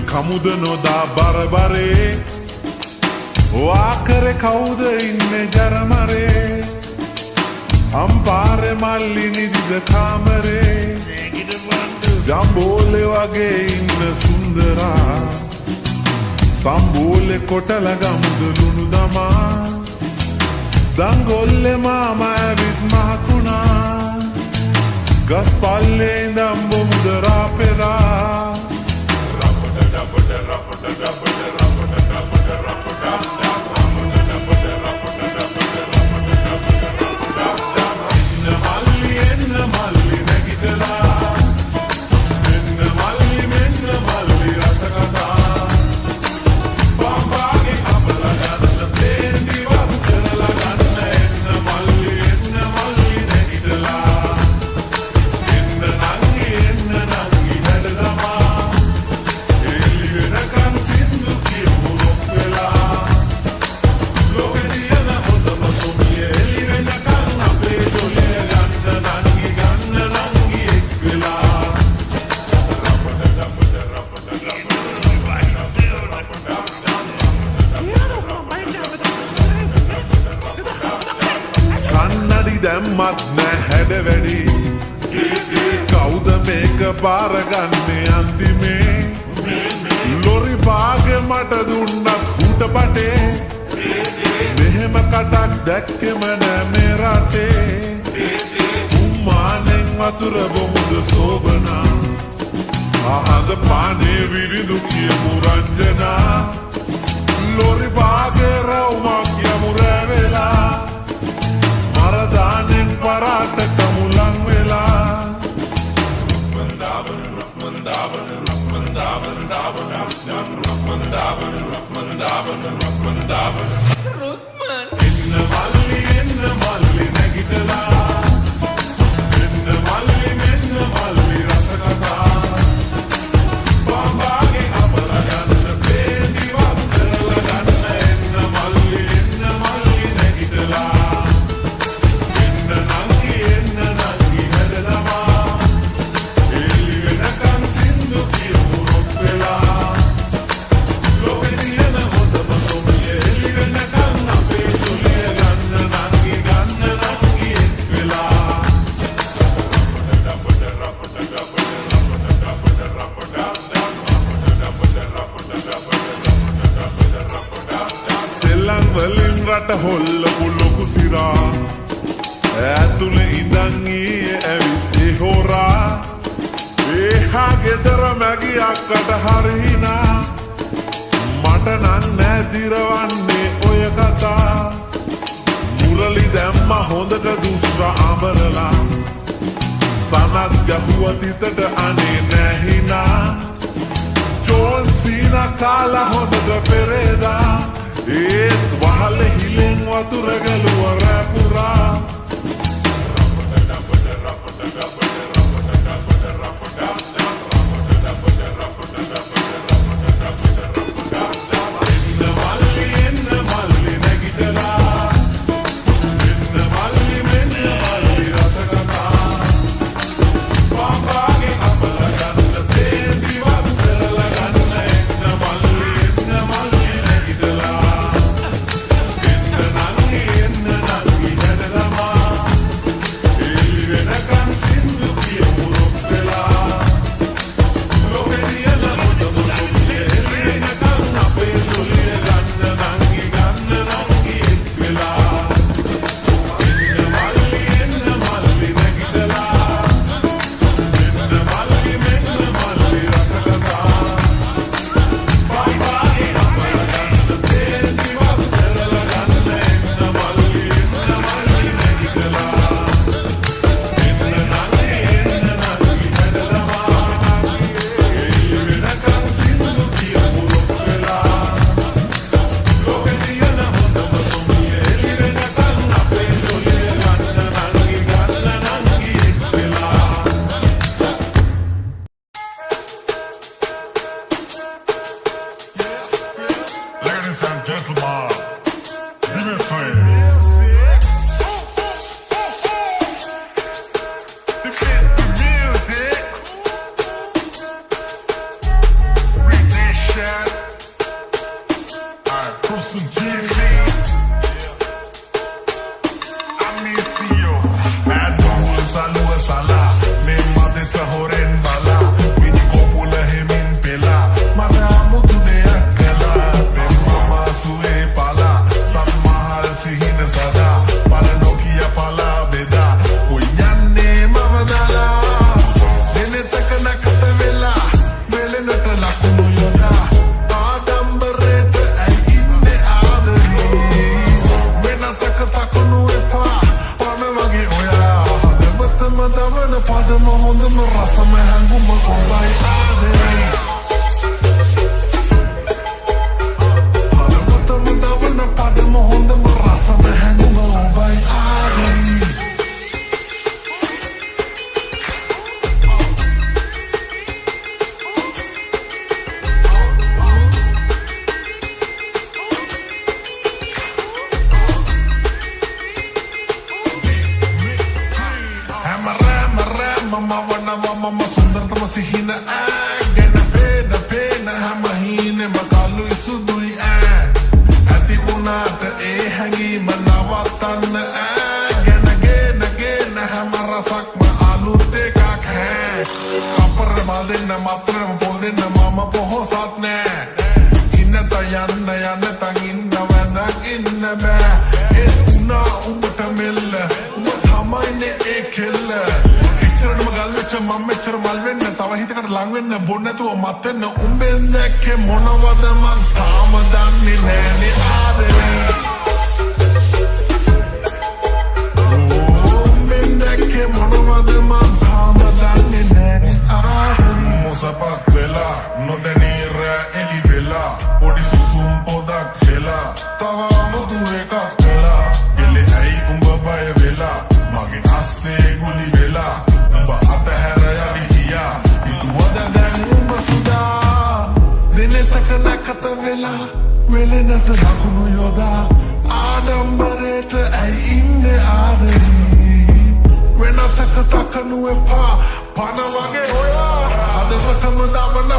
කමුද නොදා බරබරේ වාකරේ කවුද ඉන්නේ ජරමරේ අම්පාරේ මල්ලි නිදිද කාමරේ ජම්බෝලේ වගේ ඉන්න සුන්දරා සම්බෝලේ කොටල ගමුද ලුණු දමා දංගොල්ලේ මාමා ඇවිත් මහකුණා ගස් පල්ලේ ඉඳන් බොමුද රාපෙරා දැම්මත් නෑ හැඩ වැඩි කවුද මේක බාරගන්නේ අන්තිමේ ලොරි බාගේ මට දුන්නත් හුට පටේ මෙහෙම කටක් දැක්කෙම නෑ මේ රටේ උම්මානෙන් වතුර බොමුද සෝබනා අහද පානේ විරිදු කියමු රංජනා ලොරි බාගේ රවුමක් යමු රැවෙලා මරදානෙන් පරාට කමුලන් වෙලා එන්න මල්ලි නැගිටලා එන්න මල්ලි මෙන්න මල්ලි රස කතා බම්බාගේ අපල ගන්න පේන්දිවත් කරලා ගන්න එන්න මල්ලි නැගිටලා වලින් රට හොල්ලපු ලොකු සිරා ඇතුලේ ඉඳන් ඊයේ ඇවිත් ඒ හොරා එහා ගෙදර මැගි අක්කට හරිනා මට නං නෑ දිරවන්නේ ඔය කතා මුරලි දැම්ම හොඳට දුස්ර අඹරලා සනත් ගැහුව තිතට අනේ නැහිනා ජෝන් සීනා කාලා හොඳට පෙරේදා ඒත් වහල හිලෙන් වතුර ගැලුව රැපුරා in the කන්න බොන්නතුව මතන්න උඹෙන් දැක්කේ මොනවද මං තාම දන්නේ නෑනේ ආදරේ උඹෙන් දැක්කේ මොනවද මං තාම දන්නේ නෑනේ ආදරේ මොසපක් වෙලා නොදැනී රෑ එලි වෙලා පොඩි සුසුම් පොදක් හෙලා තව අමුතු එකක් වෙලා ගෙලේ ඇයි උඹ බය වෙලා මගේ අස්සේ ගුලි වෙලා උඹ අතහැර යවි ගියා ඉතුවද දැන් උඹ සුදා දිනෙතක නැකත වෙලා වෙලෙනට ලකුණු යොදා ආඩම්බරයට ඇයි ඉන්නේ ආදරේ වෙනතක තකනු එපා පන වගේ ඔයා අදවතම දවන